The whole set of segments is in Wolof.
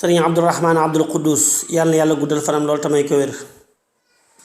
sëriñ Abdourahman Abdul Quddus yàlla na yàlla guddal fanam lool tamay ko wér.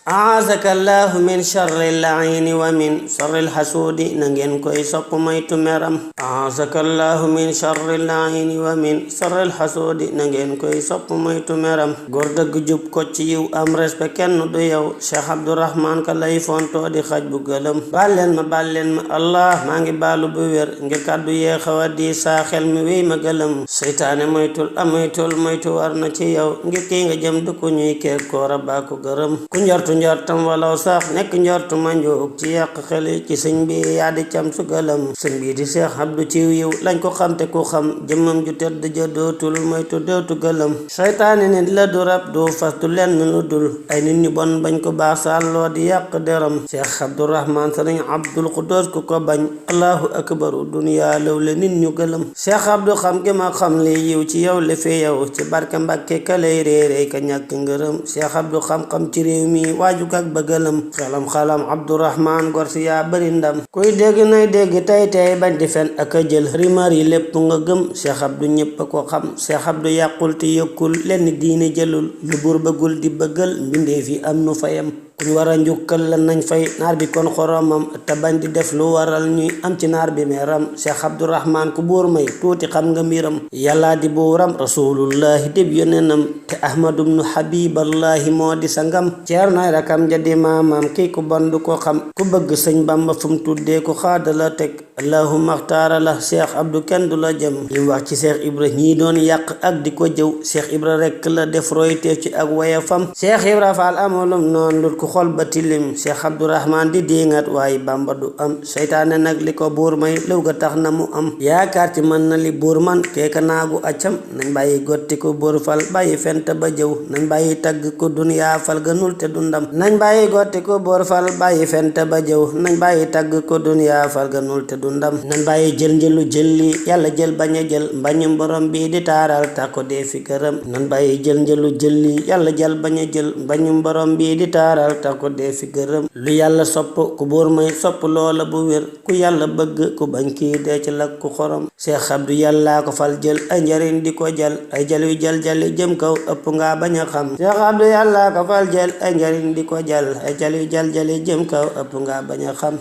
aazaka allahu min charri laini wa min charri lxasuudi na ngeen koy sopp moytu meram. aazaka allahu min charri laini wa min charri lxasuudi na ngeen koy sopp moytu meram. góor dëgg jub ko ci yiw am respect kenn du yow Cheikh Abdourahman ka lay fontoo di xaj bu gëlëm. baal leen ma allah maa ngi baalu bu wér ngir kàddu yee xaw a di saa xel mi wéy ma gëlëm. seytaane moytul moytu war na ci yow ngir kii nga jëm du ko ñuy keeg koora baa ko gërëm. ku njortam walaw sax nekk njortu ma njóog ci yàq xeli ci sëñ bi yaa di cam su gëlëm. sëñ bi di Seex Abdu ci yiw lañ ko xam te ku xam jëmmam ju tedd ja dootul moytu dootu gëlëm. seytaane nit la du rab du fas du lenn lu dul ay nit ñu bon bañ ko baax sàlloo di yàq deram. Seex Abdourahman sëriñ Abdul Quddus ku ko bañ allahu akbaru duniyaa law la nit ñu gëlëm. Seex Abdu xam gi ma xam li yiw ci yow li fi yow ci barke Mbàkke ka lay réere ka ñàkk ngërëm. Seex Abdu xam-xam ci réew mi waaju ak bëggalam xalam Abdourahman gor si yaa bëri ndam. kuy dégg nay dégg tey bañ di fen ak a jël rimar yi lépp nga gëm. Cheikh Abdou ñépp a ko xam Cheikh Abdou yàqul te yokkul lenn diine jëlul lu buur bëggul di bëggal mbindeef yi am nu fayam. kuñ war a njukkal la nañ fay naar bi kon xoromam te bañ di def lu waral ñuy am ci naar bi meeram. Cheikh Abdourahman ku buur may tuuti xam nga mbiram. yàllaa di buuram rasulullahi dib yonenam te ahmadu bnu habiballahi moo di sangam. ceer nay rakam jadi maamam kii ku bon du ko xam ku bëgg sëñ Bamba fu mu tuddee ku xaada la teg. allahumma axtaara la Cheikh Abdou kenn du la jëm. li wax ci Cheikh Ibra ñii doon yàq ak di ko jëw Cheikh Ibra rekk la def royteef ci ak wayafam. Cheikh Ibra Faal amulum noon lut ku xol ba tilim. Cheikh Abdourahman di diingat waaye Bamba du am. seytaane nag li ko buur may lëw ga tax na mu am. yaakaar ci mën na li buur man keeka naagu accam. nañ bàyyi gotti ko buur fal bàyyi fent ba jëw. nañ bàyyi tagg ko duniyaa fal gënul te du ndam. nañ bàyyi gotti ko buur fal bàyyi fent ba jëw. nañ bàyyi tagg ko duniyaa fal gënul te du ndam. nañ bàyyi jël njëlu jëlli yàlla jël bañ a jël mbañum borom bi di taaral ta ko dee fi gërëm. nañ bàyyi jël njëlu jëlli yàlla jël bañ a jël mbañum borom bi di taaral ta ko dee fi gërëm. lu yàlla sopp ku buur may sopp loola bu wér ku yàlla bëgg ku bañ kii dee ci lak ku xorom. Cheikh Abdou yàllaa ko fal jël ay njariñ di ko jël ay jël yu jël jëm kaw ëpp ngaa bañ a xam. Cheikh Abdou yàllaa ko fal jël ay njariñ di ko jël ay jël yu jël jëm kaw ëpp ngaa bañ a xam.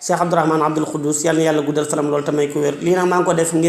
Cheikh Abdourahman Abdul Quddus yàlla na yàlla guddal fanam loolu tamay ku wér. lii nag maa ngi ko def ngir